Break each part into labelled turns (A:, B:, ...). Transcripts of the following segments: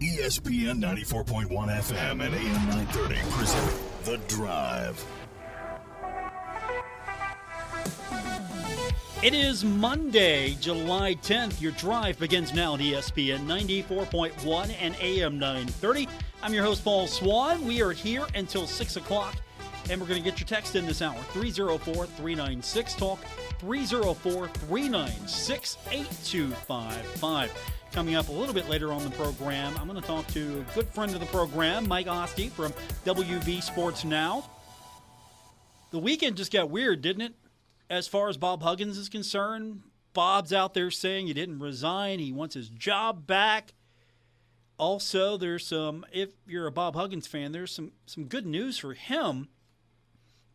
A: ESPN 94.1 FM and AM 930 present The Drive.
B: It is Monday, July 10th. Your drive begins now at ESPN 94.1 and AM 930. I'm your host, Paul Swann. We are here until 6 o'clock, and we're going to get your text in this hour. 304-396-TALK, 304-396-8255. Coming up a little bit later on the program, I'm going to talk to a good friend of the program, Mike Asti from WV Sports Now. The weekend just got weird, didn't it? As far as Bob Huggins is concerned, Bob's out there saying he didn't resign. He wants his job back. Also, there's some, if you're a Bob Huggins fan, there's some good news for him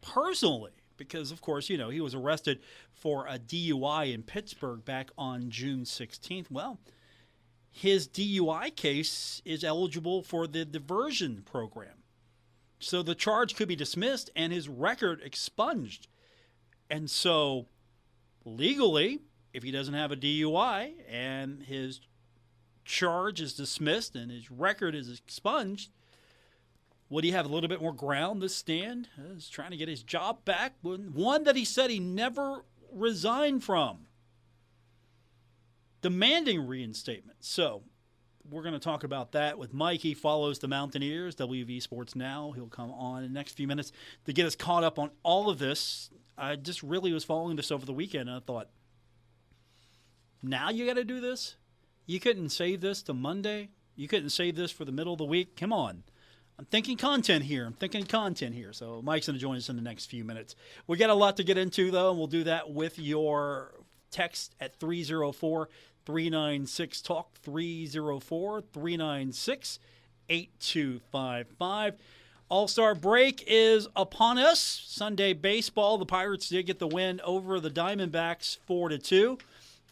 B: personally. Because, of course, you know, he was arrested for a DUI in Pittsburgh back on June 16th. Well, his DUI case is eligible for the diversion program. So the charge could be dismissed and his record expunged. And so, legally, if he doesn't have a DUI and his charge is dismissed and his record is expunged, would he have a little bit more ground to stand? He's trying to get his job back, one that he said he never resigned from, demanding reinstatement. So, we're going to talk about that with Mike. He follows the Mountaineers, WV Sports Now. He'll come on in the next few minutes to get us caught up on all of this. I just really was following this over the weekend, and I thought, now you got to do this? You couldn't save this to Monday? You couldn't save this for the middle of the week? Come on. I'm thinking content here. So Mike's going to join us in the next few minutes. We got a lot to get into, though, and we'll do that with your text at 304-396-TALK, 304-396-8255. All-Star break is upon us. Sunday baseball, the Pirates did get the win over the Diamondbacks 4-2.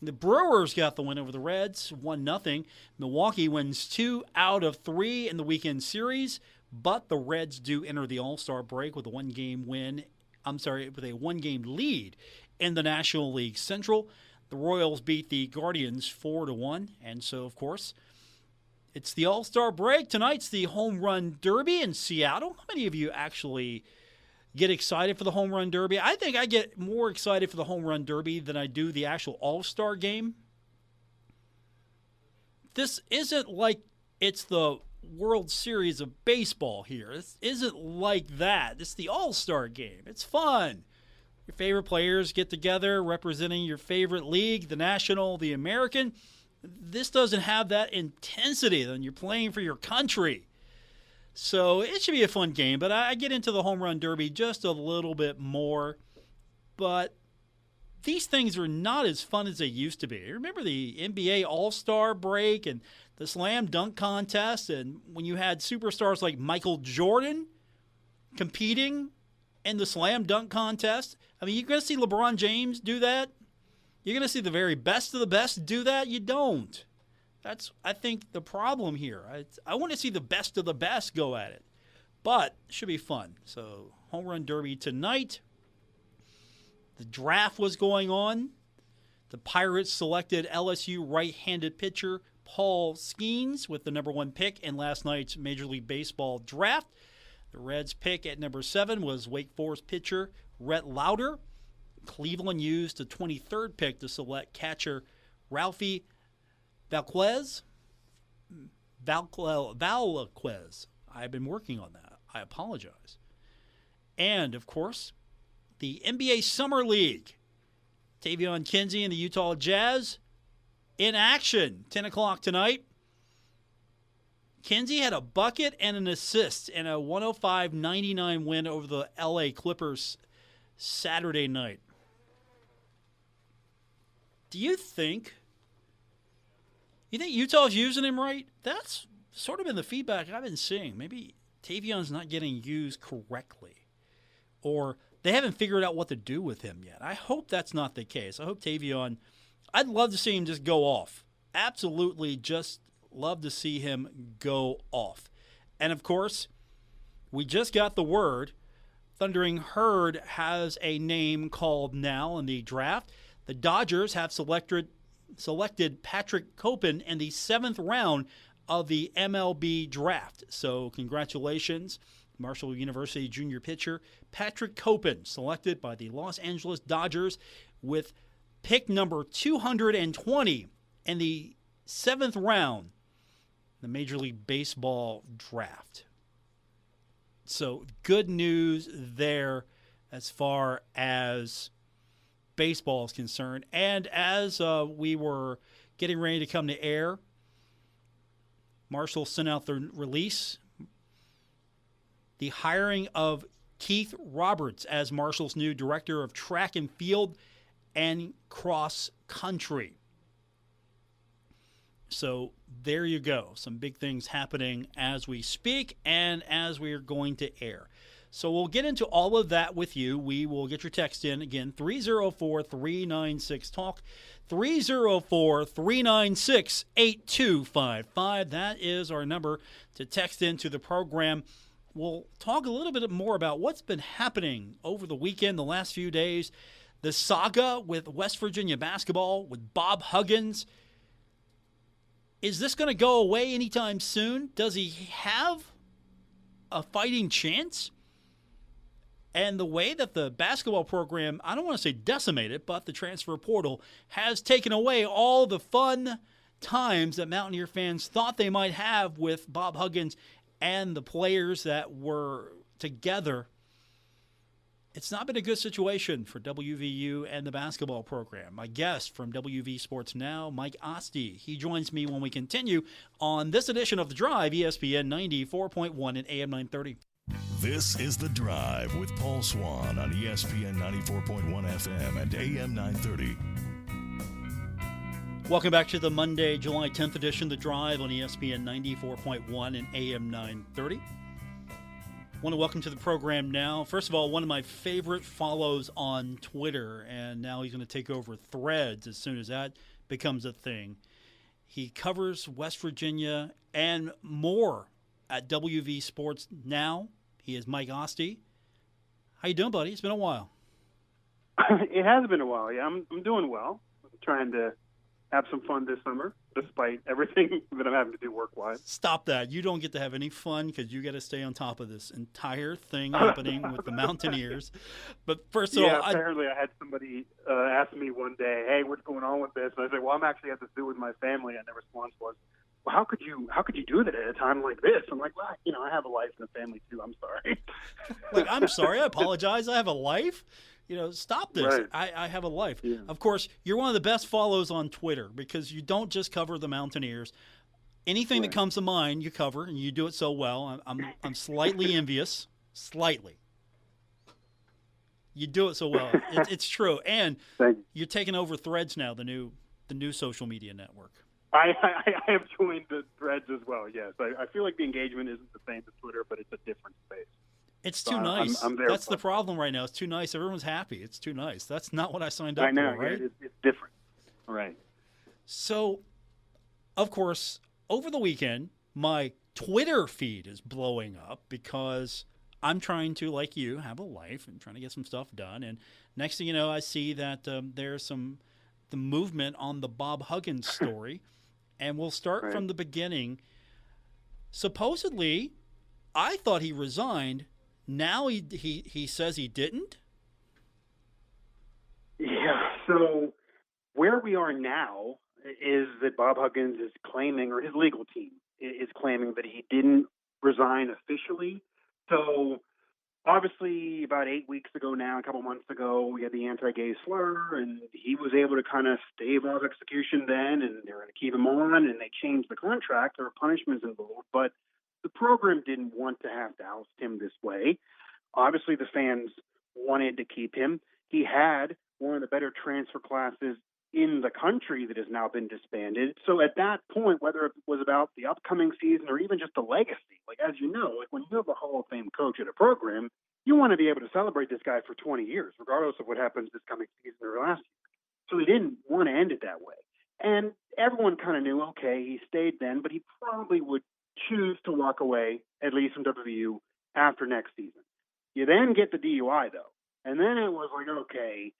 B: The Brewers got the win over the Reds 1-0. Milwaukee wins 2 out of 3 in the weekend series, but the Reds do enter the All-Star break with a one-game lead in the National League Central. The Royals beat the Guardians 4-1, and so, of course, it's the All-Star break. Tonight's the Home Run Derby in Seattle. How many of you actually get excited for the Home Run Derby? I think I get more excited for the Home Run Derby than I do the actual All-Star game. This isn't like it's the World Series of Baseball here. This isn't like that. It's the All-Star game. It's fun. Your favorite players get together representing your favorite league, the National, the American. This doesn't have that intensity when you're playing for your country. So it should be a fun game, but I get into the Home Run Derby just a little bit more. But these things are not as fun as they used to be. Remember the NBA All-Star break and the Slam Dunk Contest, and when you had superstars like Michael Jordan competing in the Slam Dunk Contest? I mean, you're going to see LeBron James do that? You're going to see the very best of the best do that? You don't. That's, I think, the problem here. I want to see the best of the best go at it. But it should be fun. So, Home Run Derby tonight. The draft was going on. The Pirates selected LSU right-handed pitcher Paul Swann with the number 1 pick in last night's Major League Baseball draft. The Reds' pick at number 7 was Wake Forest pitcher Rhett Lauder. Cleveland used the 23rd pick to select catcher Ralphie Valquez. I've been working on that. I apologize. And, of course, the NBA Summer League. Tavion Kinsey and the Utah Jazz in action. 10 o'clock tonight. Kinsey had a bucket and an assist in a 105-99 win over the LA Clippers Saturday night. Do you think Utah's using him right? That's sort of been the feedback I've been seeing. Maybe Tavion's not getting used correctly, or they haven't figured out what to do with him yet. I hope that's not the case. I hope Tavion, I'd love to see him just go off. Absolutely just love to see him go off. And, of course, we just got the word Thundering Herd has a name called now in the draft. The Dodgers have selected Patrick Copen in the 7th round of the MLB draft. So congratulations, Marshall University junior pitcher Patrick Copen, selected by the Los Angeles Dodgers with pick number 220 in the 7th round, the Major League Baseball draft. So good news there as far as baseball is concerned. And as we were getting ready to come to air, Marshall sent out the release, the hiring of Keith Roberts as Marshall's new director of track and field and cross country. So there you go. Some big things happening as we speak and as we are going to air. So we'll get into all of that with you. We will get your text in again, 304-396-TALK, 304-396-8255. That is our number to text into the program. We'll talk a little bit more about what's been happening over the weekend, the last few days, the saga with West Virginia basketball, with Bob Huggins. Is this going to go away anytime soon? Does he have a fighting chance? And the way that the basketball program, I don't want to say decimated, but the transfer portal has taken away all the fun times that Mountaineer fans thought they might have with Bob Huggins and the players that were together. It's not been a good situation for WVU and the basketball program. My guest from WV Sports Now, Mike Asti. He joins me when we continue on this edition of The Drive, ESPN 94.1 and AM 930.
A: This is The Drive with Paul Swann on ESPN 94.1 FM and AM 930.
B: Welcome back to the Monday, July 10th edition, The Drive on ESPN 94.1 and AM 930. I want to welcome to the program now, first of all, one of my favorite follows on Twitter, and now he's going to take over Threads as soon as that becomes a thing. He covers West Virginia and more at WV Sports Now. He is Mike Asti. How you doing, buddy? It's been a while.
C: It has been a while. Yeah, I'm doing well. I'm trying to have some fun this summer, despite everything that I'm having to do work-wise.
B: Stop that. You don't get to have any fun because you got to stay on top of this entire thing happening with the Mountaineers. But first of all,
C: apparently I had somebody ask me one day, "Hey, what's going on with this?" And I said, "Well, I'm actually at the zoo with my family," and their response was, "Well, how could you do that at a time like this?" I'm like, "Well, I have a life and a family too. I'm sorry."
B: Like, I'm sorry. I apologize. I have a life. Stop this.
C: Right.
B: I have a life.
C: Yeah.
B: Of course, you're one of the best follows on Twitter because you don't just cover the Mountaineers. Anything that comes to mind, you cover, and you do it so well. I'm slightly envious. Slightly. You do it so well. It's true. And you're taking over Threads now, the new social media network.
C: I have joined the Threads as well, yes. I feel like the engagement isn't the same as Twitter, but it's a different space.
B: It's too nice.
C: I'm there.
B: That's the problem right now. It's too nice. Everyone's happy. It's too nice. That's not what I signed up
C: I know,
B: for, right?
C: It's different. Right.
B: So, of course, over the weekend, my Twitter feed is blowing up because I'm trying to, like you, have a life and trying to get some stuff done. And next thing you know, I see that there's the movement on the Bob Huggins story. And we'll start from the beginning. Supposedly, I thought he resigned. Now he says he didn't?
C: Yeah, so where we are now is that Bob Huggins is claiming, or his legal team is claiming, that he didn't resign officially. So obviously about 8 weeks ago now, a couple months ago, we had the anti-gay slur, and he was able to kind of stave off execution then, and they were going to keep him on, and they changed the contract. There were punishments involved, but the program didn't want to have to oust him this way. Obviously, the fans wanted to keep him. He had one of the better transfer classes in the country that has now been disbanded. So at that point, whether it was about the upcoming season or even just the legacy, like, as you know, like when you have a Hall of Fame coach at a program, you want to be able to celebrate this guy for 20 years, regardless of what happens this coming season or last year. So they didn't want to end it that way. And everyone kind of knew, okay, he stayed then, but he probably would choose to walk away, at least from WVU, after next season. You then get the DUI, though. And then it was like, okay,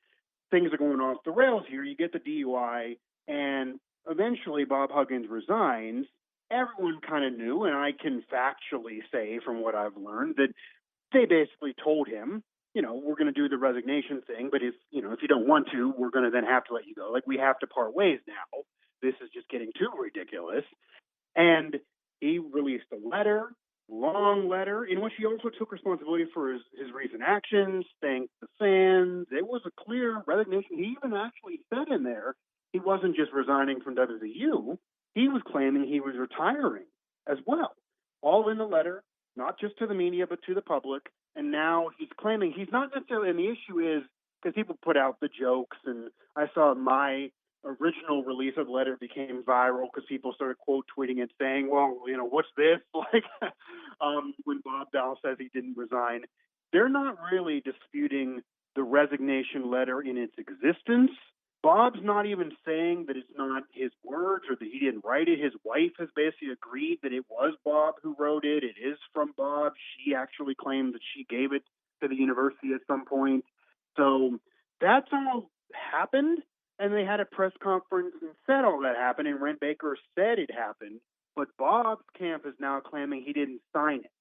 C: things are going off the rails here. You get the DUI, and eventually Bob Huggins resigns. everyone kind of knew, and I can factually say from what I've learned that they basically told him, we're going to do the resignation thing, but if you don't want to, we're going to then have to let you go. Like, we have to part ways now. This is just getting too ridiculous. And he released a letter, long letter, in which he also took responsibility for his recent actions, thanked the fans. It was a clear resignation. He even actually said in there he wasn't just resigning from WVU. He was claiming he was retiring as well. All in the letter, not just to the media, but to the public. And now he's claiming he's not necessarily, and the issue is, because people put out the jokes, and I saw my original release of the letter became viral because people started quote tweeting it saying, well, what's this? Like, when Bob Bell says he didn't resign, they're not really disputing the resignation letter in its existence. Bob's not even saying that it's not his words or that he didn't write it. His wife has basically agreed that it was Bob who wrote it. It is from Bob. She actually claimed that she gave it to the university at some point. So that's all happened. And they had a press conference and said all that happened, and Ren Baker said it happened, but Bob's camp is now claiming he didn't sign it.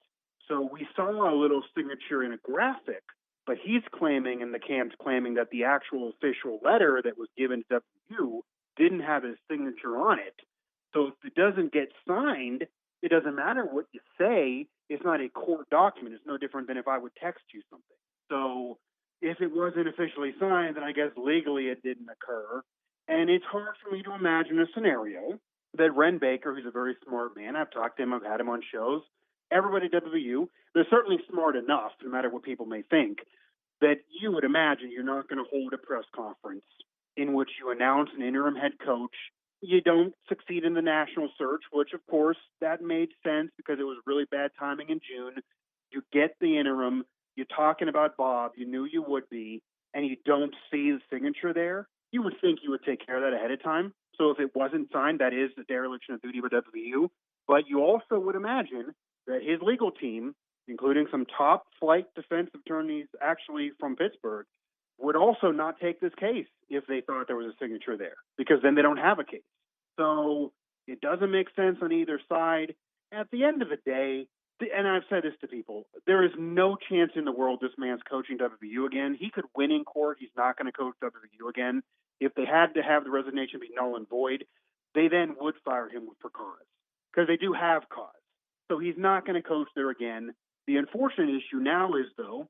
C: So we saw a little signature in a graphic, but he's claiming, and the camp's claiming, that the actual official letter that was given to WU didn't have his signature on it. So if it doesn't get signed, it doesn't matter what you say. It's not a court document. It's no different than if I would text you something. So if it wasn't officially signed, then I guess legally it didn't occur. And it's hard for me to imagine a scenario that Ren Baker, who's a very smart man, I've talked to him, I've had him on shows, everybody at WVU, they're certainly smart enough, no matter what people may think, that you would imagine you're not going to hold a press conference in which you announce an interim head coach. You don't succeed in the national search, which, of course, that made sense because it was really bad timing in June. You get the interim. You're talking about Bob. You knew you would be, and you don't see the signature there. You would think you would take care of that ahead of time. So if it wasn't signed, that is the dereliction of duty by WVU. But you also would imagine that his legal team, including some top flight defense attorneys actually from Pittsburgh, would also not take this case if they thought there was a signature there, because then they don't have a case. So it doesn't make sense on either side. At the end of the day, and I've said this to people, there is no chance in the world this man's coaching WVU again. He could win in court. He's not going to coach WVU again. If they had to have the resignation be null and void, they then would fire him for cause, because they do have cause. So he's not going to coach there again. The unfortunate issue now is, though,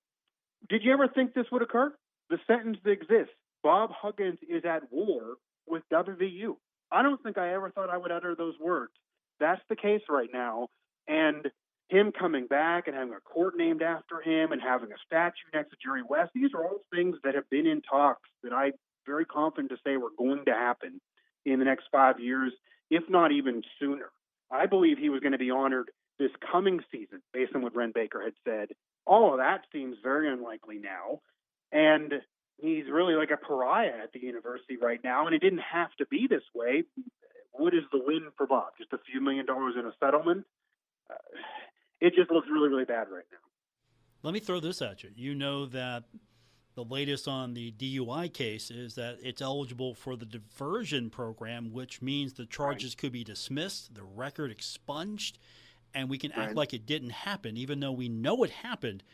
C: did you ever think this would occur? The sentence that exists, Bob Huggins is at war with WVU. I don't think I ever thought I would utter those words. That's the case right now. And him coming back and having a court named after him and having a statue next to Jerry West, these are all things that have been in talks that I'm very confident to say were going to happen in the next 5 years, if not even sooner. I believe he was going to be honored this coming season, based on what Ren Baker had said. All of that seems very unlikely now. And he's really like a pariah at the university right now, and it didn't have to be this way. What is the win for Bob? Just a few $1 million in a settlement? It just looks really, really bad right now.
B: Let me throw this at you. You know that the latest on the DUI case is that it's eligible for the diversion program, which means the charges could be dismissed, the record expunged, and we can act like it didn't happen, even though we know it happened.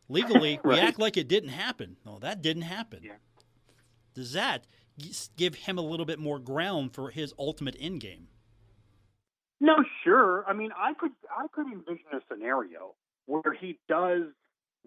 B: Legally, we act like it didn't happen. No, that didn't happen. Yeah. Does that give him a little bit more ground for his ultimate end game?
C: No, sure. I mean, I could envision a scenario where he does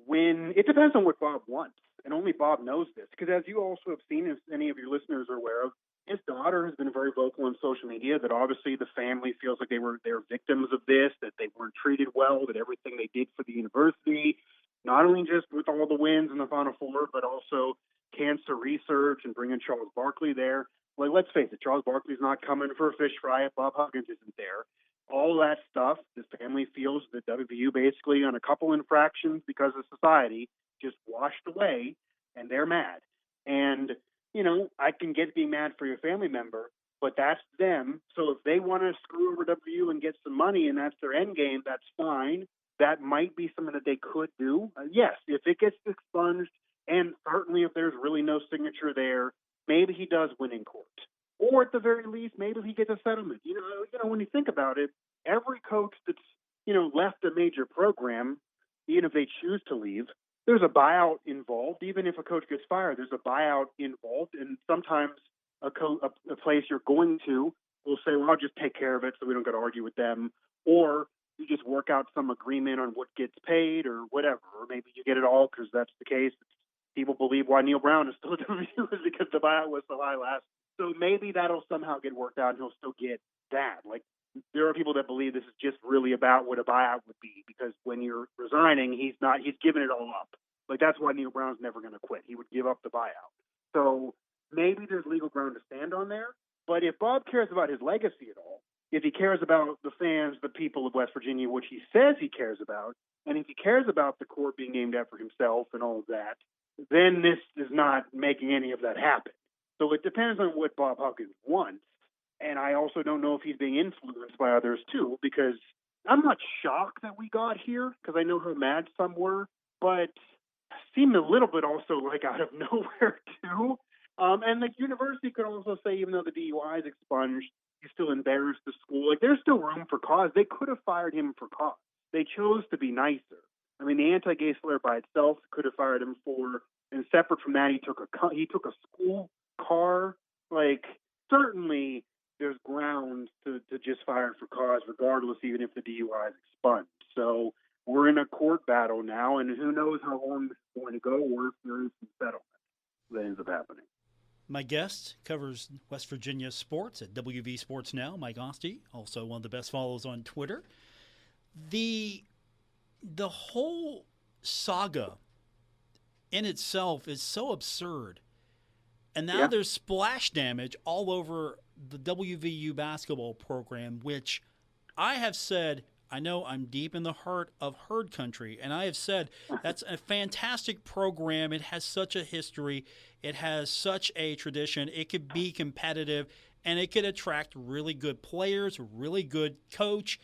C: win. It depends on what Bob wants, and only Bob knows this. Because as you also have seen, as any of your listeners are aware of, his daughter has been very vocal on social media that obviously the family feels like they're victims of this, that they weren't treated well, that everything they did for the university, not only just with all the wins in the Final Four, but also cancer research and bringing Charles Barkley there. Like, let's face it, Charles Barkley's not coming for a fish fry if Bob Huggins isn't there. All that stuff, this family feels that WVU basically on a couple infractions because of society just washed away, and they're mad. And, I can get being mad for your family member, but that's them. So if they want to screw over WVU and get some money and that's their end game, that's fine. That might be something that they could do. Yes, if it gets expunged, and certainly if there's really no signature there, maybe he does win in court. Or at the very least, maybe he gets a settlement. When you think about it, every coach that's, left a major program, even if they choose to leave, there's a buyout involved. Even if a coach gets fired, there's a buyout involved. And sometimes a place you're going to will say, well, I'll just take care of it so we don't got to argue with them. Or you just work out some agreement on what gets paid or whatever. Or maybe you get it all because that's the case. People believe why Neil Brown is still at WVU is because the buyout was so high last. So maybe that'll somehow get worked out and he'll still get that. Like, there are people that believe this is just really about what a buyout would be, because when you're resigning, he's giving it all up. Like, that's why Neil Brown's never going to quit. He would give up the buyout. So maybe there's legal ground to stand on there. But if Bob cares about his legacy at all, if he cares about the fans, the people of West Virginia, which he says he cares about, and if he cares about the court being named after himself and all of that, then this is not making any of that happen. So it depends on what Bob Huggins wants. And I also don't know if he's being influenced by others too, because I'm not shocked that we got here, because I know how mad some were, but seemed a little bit also like out of nowhere too. And the university could also say, even though the DUI is expunged, he still embarrassed the school. Like, there's still room for cause. They could have fired him for cause. They chose to be nicer. I mean, the anti-gay slur by itself could have fired him for, and separate from that, he took a school car. Like, certainly there's grounds to just fire him for cause, regardless, even if the DUI is expunged. So we're in a court battle now, and who knows how long this is going to go, or if there is some settlement that ends up happening.
B: My guest covers West Virginia sports at WV Sports Now, Mike Asti, also one of the best follows on Twitter. The whole saga in itself is so absurd. And now there's splash damage all over the WVU basketball program, which I have said, I know I'm deep in the heart of herd country, and I have said that's a fantastic program. It has such a history. It has such a tradition. It could be competitive, and it could attract really good players, really good coach.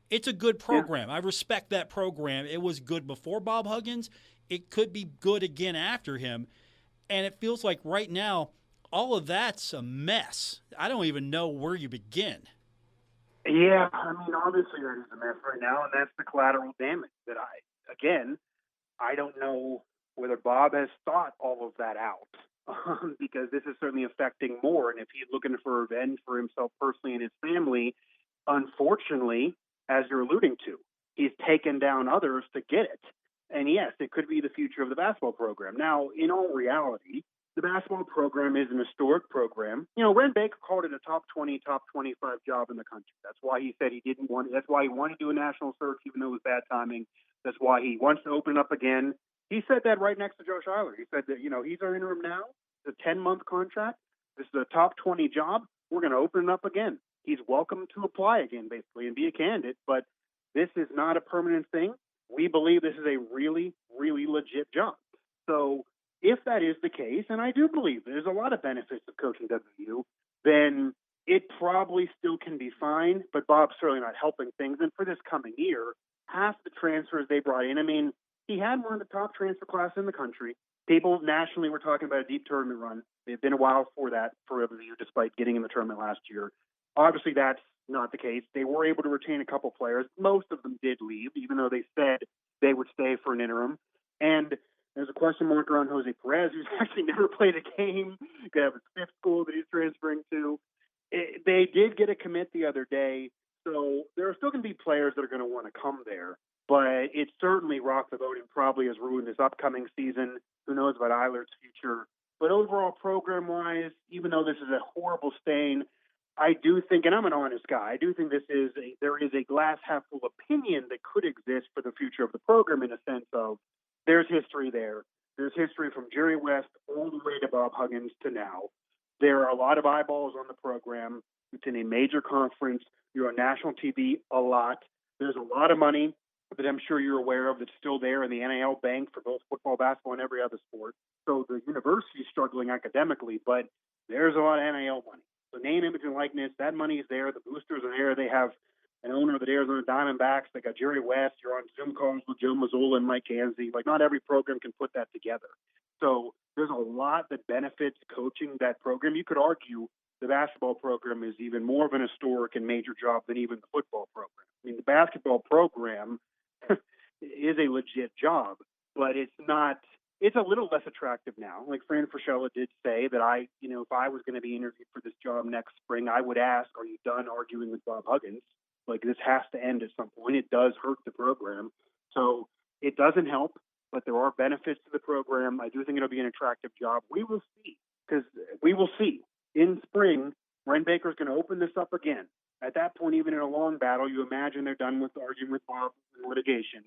B: It's a good program. I respect that program. It was good before Bob Huggins. It could be good again after him. And it feels like right now, all of that's a mess. I don't even know where you begin.
C: Yeah, I mean, obviously that is a mess right now, and that's the collateral damage that I don't know whether Bob has thought all of that out, because this is certainly affecting more. And if he's looking for revenge for himself personally and his family, unfortunately, as you're alluding to, he's taken down others to get it. And yes, it could be the future of the basketball program. Now, in all reality, the basketball program is an historic program. Red Baker called it a top 20, top 25 job in the country. That's why he said he didn't want it. That's why he wanted to do a national search, even though it was bad timing. That's why he wants to open up again. He said that right next to Josh Eiler. He said that, he's our interim now. It's a 10-month contract. This is a top 20 job. We're going to open it up again. He's welcome to apply again, basically, and be a candidate. But this is not a permanent thing. We believe this is a really, really legit job. So if that is the case, and I do believe there's a lot of benefits of coaching WVU, then it probably still can be fine, but Bob's certainly not helping things. And for this coming year, half the transfers they brought in, I mean, he had one of the top transfer classes in the country. People nationally were talking about a deep tournament run. They've been a while for that for WVU, despite getting in the tournament last year. Obviously, that's not the case. They were able to retain a couple players. Most of them did leave, even though they said they would stay for an interim. And there's a question mark around Jose Perez, who's actually never played a game. They have his fifth school that he's transferring to. They did get a commit the other day, so there are still going to be players that are going to want to come there. But it certainly rocked the boat and probably has ruined this upcoming season. Who knows about Eiler's future? But overall, program-wise, even though this is a horrible stain, I do think, and I'm an honest guy, I do think there is a glass half full opinion that could exist for the future of the program, in a sense of there's history there. There's history from Jerry West all the way to Bob Huggins to now. There are a lot of eyeballs on the program. It's in a major conference. You're on national TV a lot. There's a lot of money that I'm sure you're aware of that's still there in the NIL bank for both football, basketball, and every other sport. So the university is struggling academically, but there's a lot of NIL money. So name, image, and likeness, that money is there. The boosters are there. They have an owner of the Arizona Diamondbacks. They got Jerry West. You're on Zoom calls with Joe Mazzola and Mike Gansey. Like, not every program can put that together. So there's a lot that benefits coaching that program. You could argue the basketball program is even more of an historic and major job than even the football program. I mean, the basketball program is a legit job, but it's not. It's a little less attractive now. Like Fran Fraschilla did say that if I was going to be interviewed for this job next spring, I would ask, "Are you done arguing with Bob Huggins? Like this has to end at some point. It does hurt the program, so it doesn't help." But there are benefits to the program. I do think it'll be an attractive job. We will see, because we will see in spring. Ren Baker's going to open this up again. At that point, even in a long battle, you imagine they're done with arguing with Bob in litigation,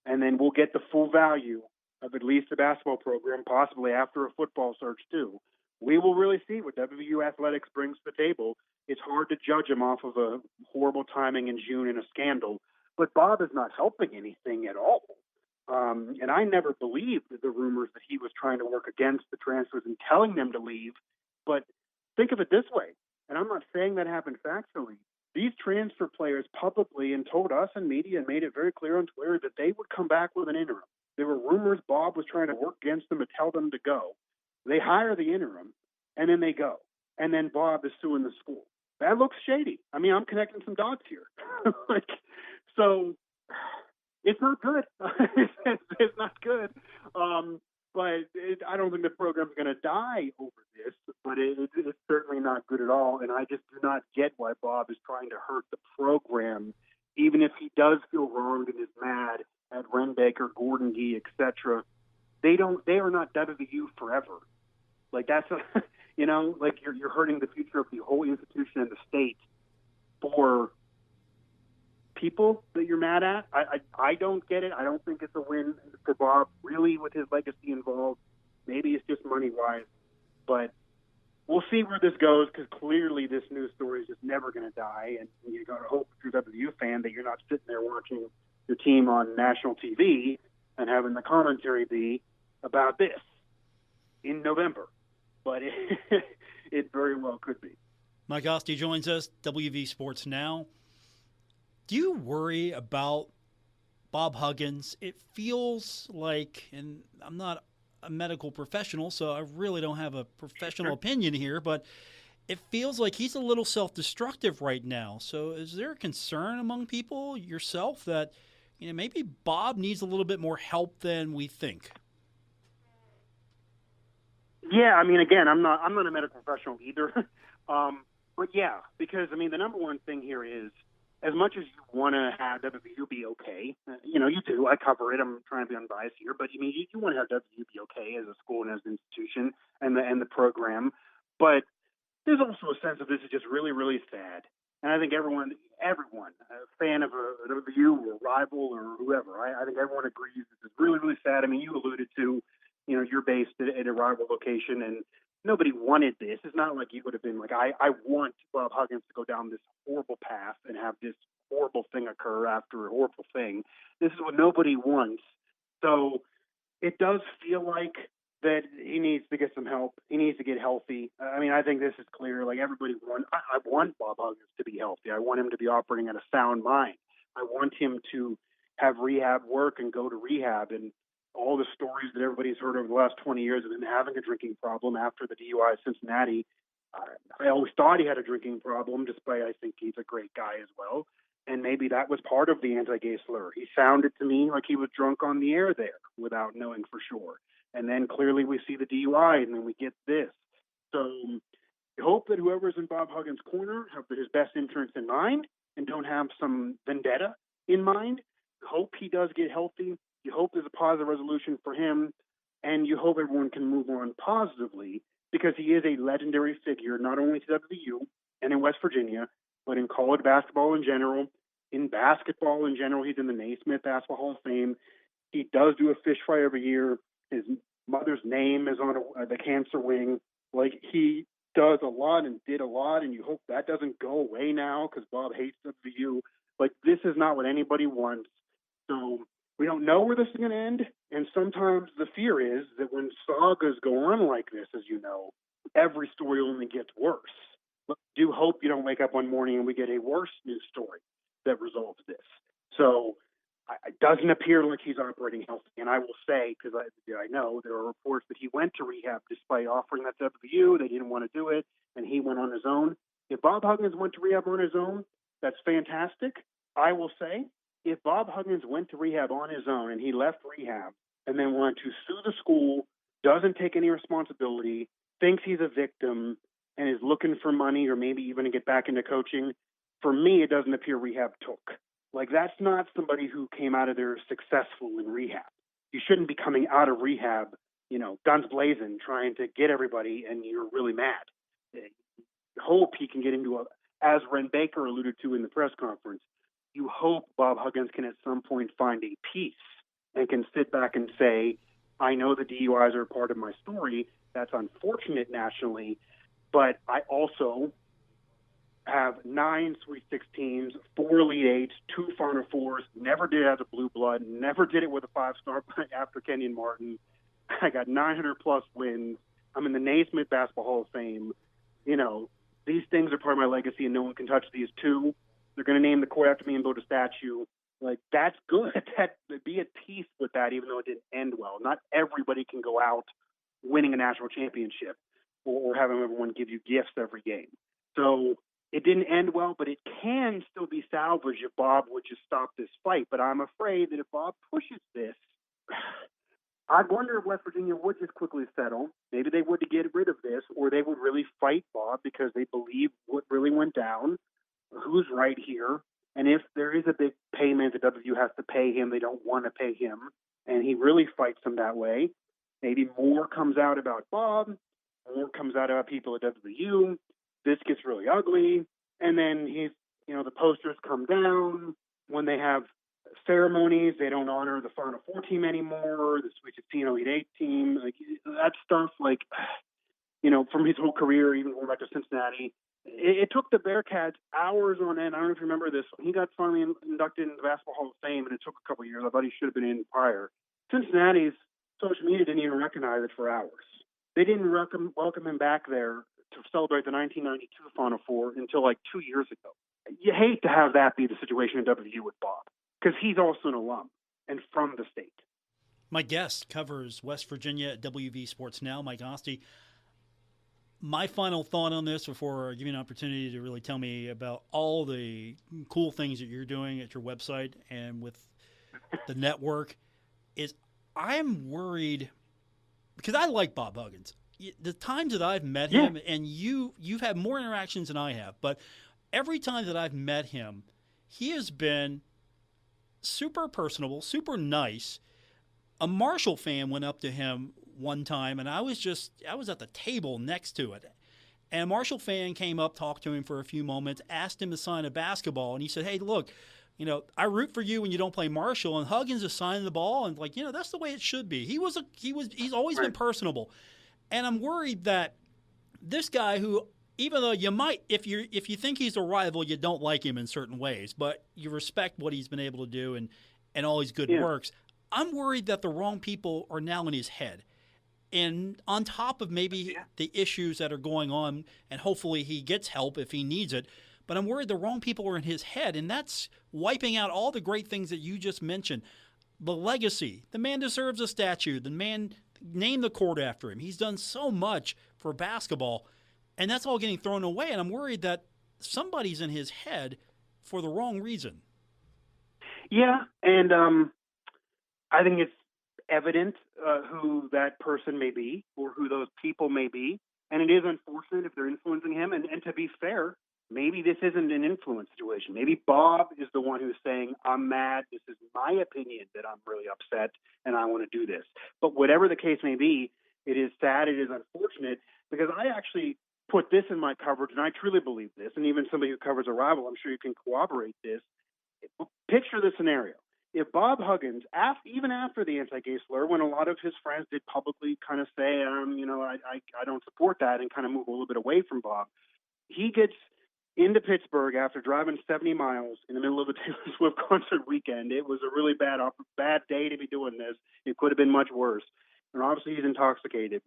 C: and then we'll get the full value of at least the basketball program, possibly after a football search too. We will really see what WVU athletics brings to the table. It's hard to judge him off of a horrible timing in June and a scandal, but Bob is not helping anything at all. And I never believed the rumors that he was trying to work against the transfers and telling them to leave. But think of it this way, and I'm not saying that happened factually. These transfer players publicly and told us and media and made it very clear on Twitter that they would come back with an interim. There were rumors Bob was trying to work against them to tell them to go. They hire the interim, and then they go. And then Bob is suing the school. That looks shady. I mean, I'm connecting some dots here. So it's not good. It's not good. I don't think the program's going to die over this, but it's certainly not good at all. And I just do not get why Bob is trying to hurt the program, even if he does feel wronged and is mad at Ren Baker, Gordon Gee, etc. They are not WVU forever. Like that's you're hurting the future of the whole institution and the state for people that you're mad at. I don't get it. I don't think it's a win for Bob, really, with his legacy involved. Maybe it's just money-wise. But we'll see where this goes, because clearly this news story is just never going to die. And you got to hope, if you're a WVU fan, that you're not sitting there watching your team on national TV and having the commentary be about this in November. But it very well could be.
B: Mike Asti joins us, WV Sports Now. Do you worry about Bob Huggins? It feels like, and I'm not a medical professional, so I really don't have a professional opinion here, but it feels like he's a little self-destructive right now. So is there a concern among people, yourself, that maybe Bob needs a little bit more help than we think?
C: Yeah, I mean, again, I'm not a medical professional either. But yeah, because I mean, the number one thing here is, as much as you want to have WVU be okay, you do. I cover it. I'm trying to be unbiased here, but I mean, you want to have WVU be okay as a school and as an institution and the program. But there's also a sense of this is just really, really sad. And I think everyone, a fan of a WVU or a rival or whoever, I think everyone agrees this is really, really sad. I mean, you alluded to, you're based at a rival location, and nobody wanted this. It's not like you would have been like, I want Bob Huggins to go down this horrible path and have this horrible thing occur after a horrible thing. This is what nobody wants. So it does feel like that he needs to get some help. He needs to get healthy. I mean, I think this is clear. Like everybody I want Bob Huggins to be healthy. I want him to be operating at a sound mind. I want him to have rehab work and go to rehab, and all the stories that everybody's heard over the last 20 years of him having a drinking problem after the DUI at Cincinnati. I always thought he had a drinking problem, despite I think he's a great guy as well. And maybe that was part of the anti-gay slur. He sounded to me like he was drunk on the air there without knowing for sure. And then clearly we see the DUI, and then we get this. So I hope that whoever's in Bob Huggins' corner have his best interests in mind and don't have some vendetta in mind. Hope he does get healthy. You hope there's a positive resolution for him, and you hope everyone can move on positively, because he is a legendary figure, not only to WVU and in West Virginia, but in college basketball in general. In basketball in general, he's in the Naismith Basketball Hall of Fame. He does do a fish fry every year. His mother's name is on the cancer wing. Like, he does a lot and did a lot, and you hope that doesn't go away now because Bob hates WVU. Like, this is not what anybody wants. So we don't know where this is going to end, and sometimes the fear is that when sagas go on like this, as you know, every story only gets worse. But I do hope you don't wake up one morning and we get a worse news story that resolves this. So doesn't appear like he's operating healthy. And I will say, because I know there are reports that he went to rehab despite offering that to WU. They didn't want to do it, and he went on his own. If Bob Huggins went to rehab on his own, that's fantastic. I will say, if Bob Huggins went to rehab on his own and he left rehab and then wanted to sue the school, doesn't take any responsibility, thinks he's a victim, and is looking for money or maybe even to get back into coaching, for me, it doesn't appear rehab took. Like, that's not somebody who came out of there successful in rehab. You shouldn't be coming out of rehab, guns blazing, trying to get everybody, and you're really mad. Hope he can get into as Ren Baker alluded to in the press conference, you hope Bob Huggins can at some point find a peace and can sit back and say, I know the DUIs are part of my story. That's unfortunate nationally, but I also have 9 Sweet 16s, 4 Elite Eights, 2 Final Fours, never did it as a blue blood, never did it with a 5-star after Kenyon Martin. I got 900-plus wins. I'm in the Naismith Basketball Hall of Fame. These things are part of my legacy, and no one can touch these two. They're going to name the court after me and build a statue. Like, that's good. Be at peace with that, even though it didn't end well. Not everybody can go out winning a national championship or having everyone give you gifts every game. So it didn't end well, but it can still be salvaged if Bob would just stop this fight. But I'm afraid that if Bob pushes this, I wonder if West Virginia would just quickly settle. Maybe they would to get rid of this, or they would really fight Bob because they believe what really went down, who's right here. And if there is a big payment that WU has to pay him, they don't want to pay him, and he really fights them that way. Maybe more comes out about Bob, more comes out about people at WU. This gets really ugly, and then the posters come down. When they have ceremonies, they don't honor the Final Four team anymore, the Sweet 16 Elite 8 team. Like, that stuff, from his whole career, even going back to Cincinnati, it took the Bearcats hours on end. I don't know if you remember this. He got finally inducted into the Basketball Hall of Fame, and it took a couple of years. I thought he should have been in prior. Cincinnati's social media didn't even recognize it for hours. They didn't welcome him back there to celebrate the 1992 Final Four until 2 years ago. You hate to have that be the situation in WU with Bob, because he's also an alum and from the state.
B: My guest covers West Virginia at WV Sports Now, Mike Asti. My final thought on this before I give you an opportunity to really tell me about all the cool things that you're doing at your website and with the network is I'm worried because I like Bob Huggins. The times that I've met him, and you've had more interactions than I have, but every time that I've met him, he has been super personable, super nice. A Marshall fan went up to him one time, and I was at the table next to it. And a Marshall fan came up, talked to him for a few moments, asked him to sign a basketball, and he said, hey, look, I root for you when you don't play Marshall. And Huggins is signing the ball, and that's the way it should be. He's always been personable. And I'm worried that this guy who, even though you might, if you think he's a rival, you don't like him in certain ways, but you respect what he's been able to do and all his good works. I'm worried that the wrong people are now in his head. And on top of maybe the issues that are going on, and hopefully he gets help if he needs it, but I'm worried the wrong people are in his head, and that's wiping out all the great things that you just mentioned. The legacy. The man deserves a statue. The man named the court after him. He's done so much for basketball, and that's all getting thrown away, and I'm worried that somebody's in his head for the wrong reason.
C: Yeah, and I think it's evident who that person may be or who those people may be, and it is unfortunate if they're influencing him, and to be fair, maybe this isn't an influence situation. Maybe Bob is the one who's saying, I'm mad, this is my opinion that I'm really upset, and I want to do this. But whatever the case may be, it is sad, it is unfortunate, because I actually put this in my coverage, and I truly believe this, and even somebody who covers a rival, I'm sure you can corroborate this. Picture the scenario. If Bob Huggins, even after the anti-gay slur, when a lot of his friends did publicly kind of say, I don't support that and kind of move a little bit away from Bob, he gets into Pittsburgh after driving 70 miles in the middle of a Taylor Swift concert weekend. It was a really bad day to be doing this. It could have been much worse. And obviously he's intoxicated.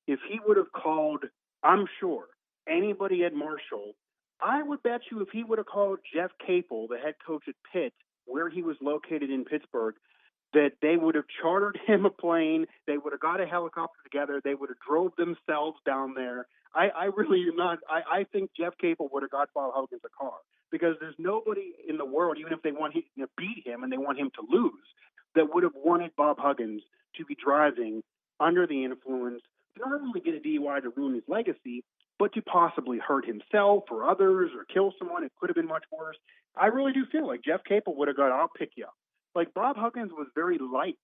C: If he would have called, I'm sure, anybody at Marshall, I would bet you if he would have called Jeff Capel, the head coach at Pitt, where he was located in Pittsburgh, that they would have chartered him a plane, they would have got a helicopter together, they would have drove themselves down there. I really am not. I think Jeff Capel would have got Bob Huggins a car, because there's nobody in the world, even if they want him to beat him and they want him to lose, that would have wanted Bob Huggins to be driving under the influence, to not only get a DUI to ruin his legacy, but to possibly hurt himself or others or kill someone. It could have been much worse. I really do feel like Jeff Capel would have got, I'll pick you up. Like, Bob Huggins was very liked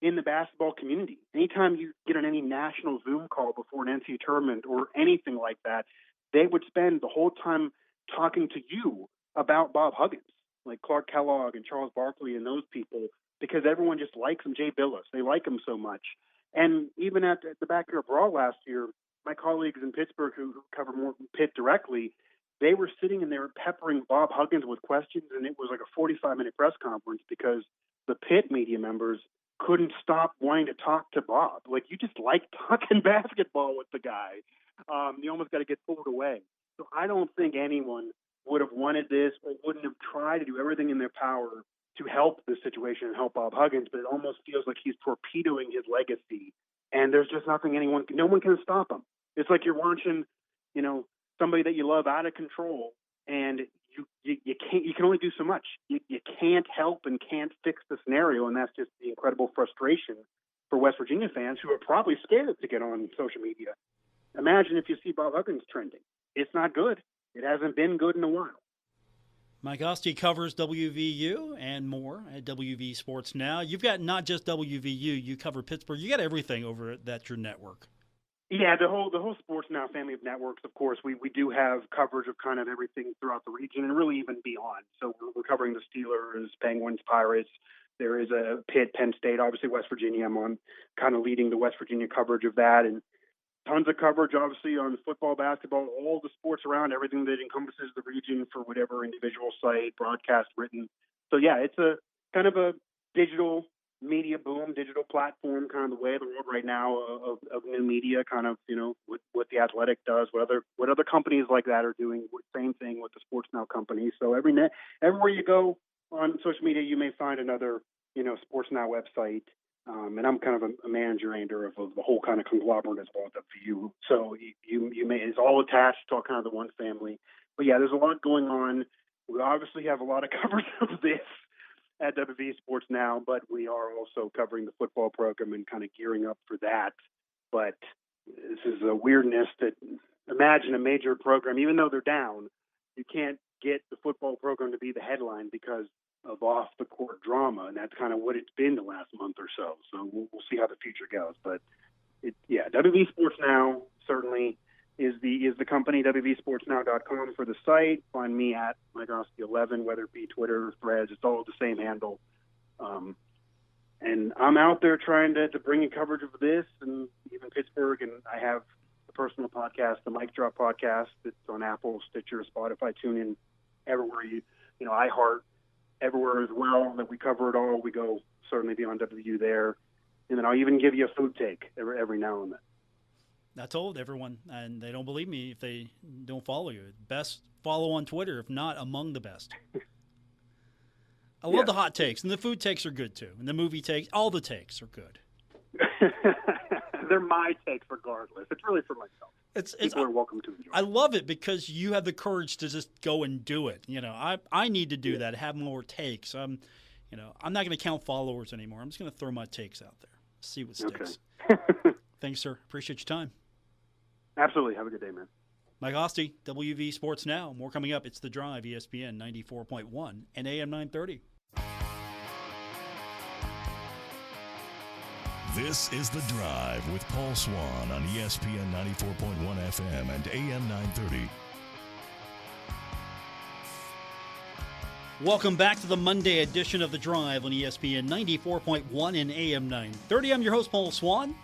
C: in the basketball community. Anytime you get on any national Zoom call before an NCAA tournament or anything like that, they would spend the whole time talking to you about Bob Huggins, like Clark Kellogg and Charles Barkley and those people, because everyone just likes him. Jay Billis, they like him so much. And even at the Backyard Brawl last year, my colleagues in Pittsburgh who cover more Pitt directly, they were sitting and they were peppering Bob Huggins with questions, and it was like a 45-minute press conference because the Pitt media members couldn't stop wanting to talk to Bob. Like, you just like talking basketball with the guy. You almost got to get pulled away. So I don't think anyone would have wanted this or wouldn't have tried to do everything in their power to help this situation and help Bob Huggins, but it almost feels like he's torpedoing his legacy, and there's just no one can stop him. It's like you're watching, somebody that you love out of control, and you can only do so much. You can't help and can't fix the scenario, and that's just the incredible frustration for West Virginia fans who are probably scared to get on social media. Imagine if you see Bob Huggins trending. It's not good. It hasn't been good in a while.
B: Mike Asti covers WVU and more at WV Sports Now. You've got not just WVU, you cover Pittsburgh. You got everything over at your network.
C: Yeah, the whole Sports Now family of networks, of course. We do have coverage of kind of everything throughout the region and really even beyond. So we're covering the Steelers, Penguins, Pirates. There is a Pitt, Penn State, obviously West Virginia. I'm on kind of leading the West Virginia coverage of that, and tons of coverage, obviously, on football, basketball, all the sports around, everything that encompasses the region for whatever individual site, broadcast, written. So, yeah, it's a kind of a digital media boom, digital platform, kind of the way of the world right now of new media, kind of, what The Athletic does, what other companies like that are doing, same thing with the Sports Now company. So everywhere you go on social media, you may find another, Sports Now website. And I'm kind of a manager of the whole kind of conglomerate as well at WVU. So it's all attached to all kind of the one family. But yeah, there's a lot going on. We obviously have a lot of coverage of this at WV Sports Now, but we are also covering the football program and kind of gearing up for that. But this is a weirdness that, imagine a major program, even though they're down, you can't get the football program to be the headline because of off-the-court drama, and that's kind of what it's been the last month or so. So we'll see how the future goes. But, WV Sports Now certainly is the company, WVSportsNow.com for the site. Find me at MikeOstie11, whether it be Twitter, Threads, it's all the same handle. And I'm out there trying to bring you coverage of this and even Pittsburgh, and I have a personal podcast, the Mike Drop podcast. It's on Apple, Stitcher, Spotify, TuneIn, everywhere iHeart, everywhere as well, that we cover it all. We go certainly beyond WVU there. And then I'll even give you a food take every now and then.
B: I told everyone, and they don't believe me if they don't follow you. Best follow on Twitter, if not among the best. I love the hot takes, and the food takes are good too. And the movie takes, all the takes are good.
C: They're my takes regardless. It's really for myself. People are welcome to enjoy.
B: I love it because you have the courage to just go and do it. I need to do that, have more takes. I'm not going to count followers anymore. I'm just going to throw my takes out there, see what sticks.
C: Okay.
B: Thanks, sir. Appreciate your time.
C: Absolutely. Have a good day, man.
B: Mike Asti, WV Sports Now. More coming up. It's The Drive, ESPN 94.1 and AM 930.
A: This is The Drive with Paul Swann on ESPN 94.1 FM and AM 930.
B: Welcome back to the Monday edition of The Drive on ESPN 94.1 and AM 930. I'm your host, Paul Swann.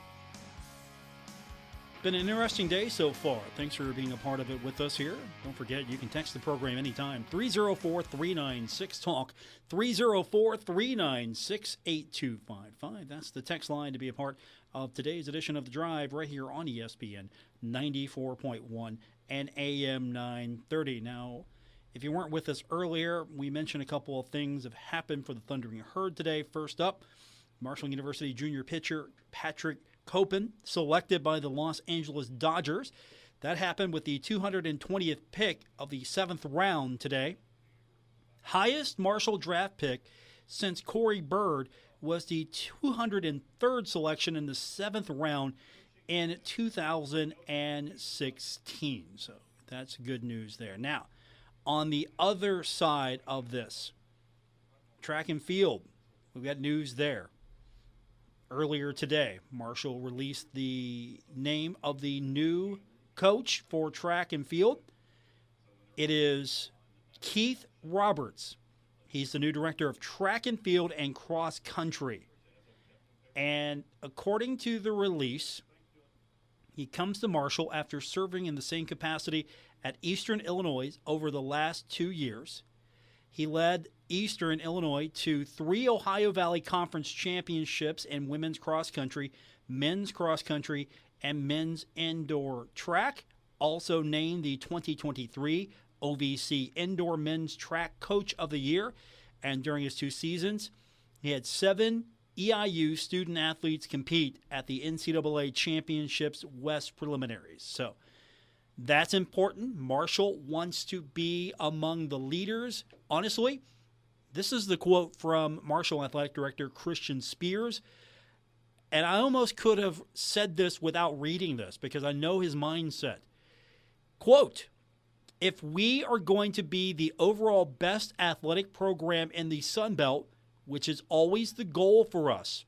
B: Been an interesting day so far. Thanks for being a part of it with us here. Don't forget, you can text the program anytime. 304-396-TALK, 304-396-8255. That's the text line to be a part of today's edition of The Drive right here on ESPN 94.1 and AM 930. Now, If you weren't with us earlier, we mentioned a couple of things have happened for the Thundering Herd today. First up, Marshall University junior pitcher Patrick Copen selected by the Los Angeles Dodgers. That happened with the 220th pick of the 7th round today. Highest Marshall draft pick since Corey Bird was the 203rd selection in the 7th round in 2016. So that's good news there. Now, on the other side of this, track and field, we've got news there. Earlier today, Marshall released the name of the new coach for track and field. It is Keith Roberts. He's the new director of track and field and cross country. And according to the release, he comes to Marshall after serving in the same capacity at Eastern Illinois over the last 2 years. He led Eastern Illinois to 3 Ohio Valley Conference championships in women's cross country, men's cross country, and men's indoor track. Also named the 2023 OVC Indoor Men's Track Coach of the Year. And during his 2 seasons, he had 7 EIU student athletes compete at the NCAA Championships West Preliminaries. So that's important. Marshall wants to be among the leaders. Honestly, this is the quote from Marshall Athletic Director Christian Spears. And I almost could have said this without reading this because I know his mindset. Quote, if we are going to be the overall best athletic program in the Sun Belt, which is always the goal for us,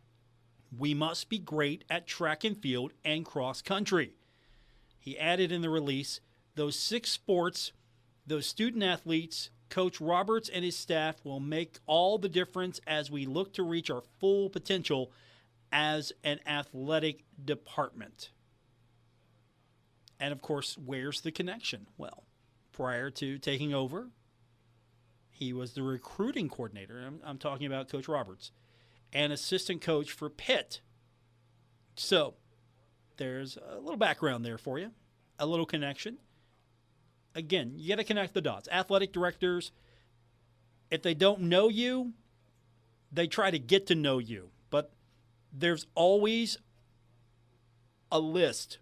B: we must be great at track and field and cross country. He added in the release, those 6 sports, those student athletes, Coach Roberts and his staff will make all the difference as we look to reach our full potential as an athletic department. And of course, where's the connection? Well, prior to taking over, he was the recruiting coordinator. I'm talking about Coach Roberts, and assistant coach for Pitt. So there's a little background there for you, a little connection. Again, you got to connect the dots. Athletic directors, if they don't know you, they try to get to know you. But there's always a list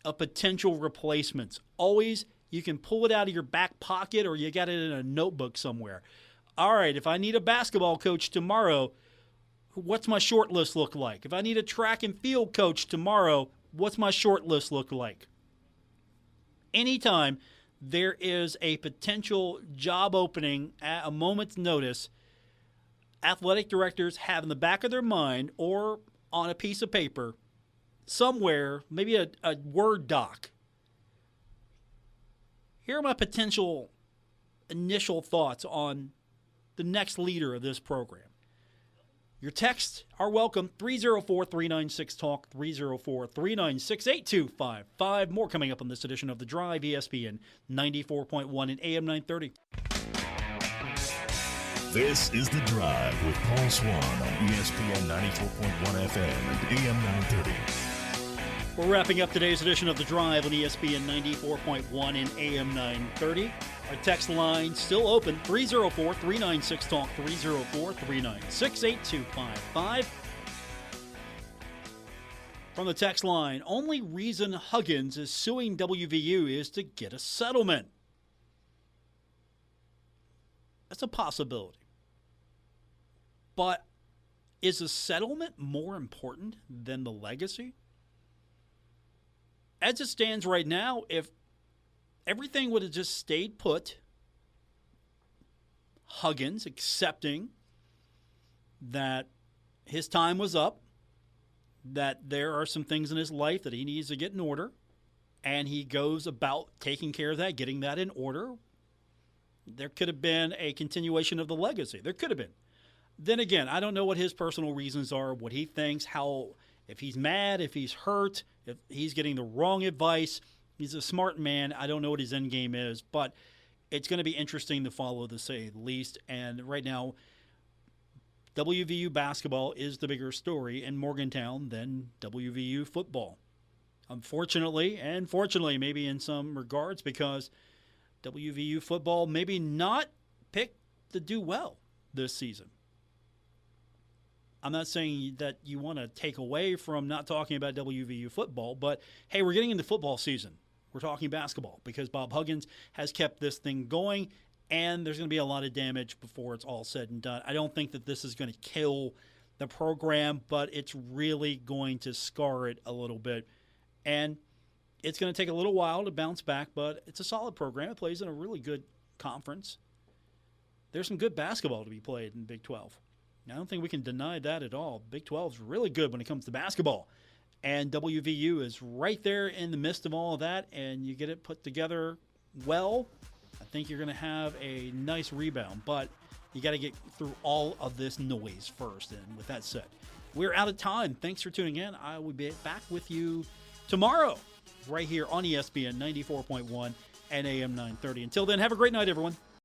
B: of potential replacements. Always, you can pull it out of your back pocket or you got it in a notebook somewhere. All right, if I need a basketball coach tomorrow, what's my short list look like? If I need a track and field coach tomorrow, what's my short list look like? Anytime there is a potential job opening at a moment's notice, athletic directors have in the back of their mind or on a piece of paper somewhere, maybe a Word doc, here are my potential initial thoughts on the next leader of this program. Your texts are welcome, 304-396-TALK, 304-396-8255. More coming up on this edition of The Drive, ESPN 94.1 and AM 930.
A: This is The Drive with Paul Swann on ESPN 94.1 FM and AM 930.
B: We're wrapping up today's edition of The Drive on ESPN 94.1 and AM 930. Our text line still open, 304-396-TALK, 304-396-8255. From the text line, only reason Huggins is suing WVU is to get a settlement. That's a possibility. But is a settlement more important than the legacy? As it stands right now, if everything would have just stayed put, Huggins accepting that his time was up, that there are some things in his life that he needs to get in order, and he goes about taking care of that, getting that in order, there could have been a continuation of the legacy. There could have been. Then again, I don't know what his personal reasons are, what he thinks, how, if he's mad, if he's hurt, if he's getting the wrong advice. He's a smart man. I don't know what his end game is, but it's going to be interesting to follow, to say the least. And right now, WVU basketball is the bigger story in Morgantown than WVU football. Unfortunately, and fortunately maybe in some regards, because WVU football maybe not picked to do well this season. I'm not saying that you want to take away from not talking about WVU football, but hey, we're getting into football season. We're talking basketball because Bob Huggins has kept this thing going, and there's going to be a lot of damage before it's all said and done. I don't think that this is going to kill the program, but it's really going to scar it a little bit. And it's going to take a little while to bounce back, but it's a solid program. It plays in a really good conference. There's some good basketball to be played in Big 12. I don't think we can deny that at all. Big 12 is really good when it comes to basketball. And WVU is right there in the midst of all of that, and you get it put together well, I think you're going to have a nice rebound. But you got to get through all of this noise first. And with that said, we're out of time. Thanks for tuning in. I will be back with you tomorrow right here on ESPN 94.1 and AM 930. Until then, have a great night, everyone.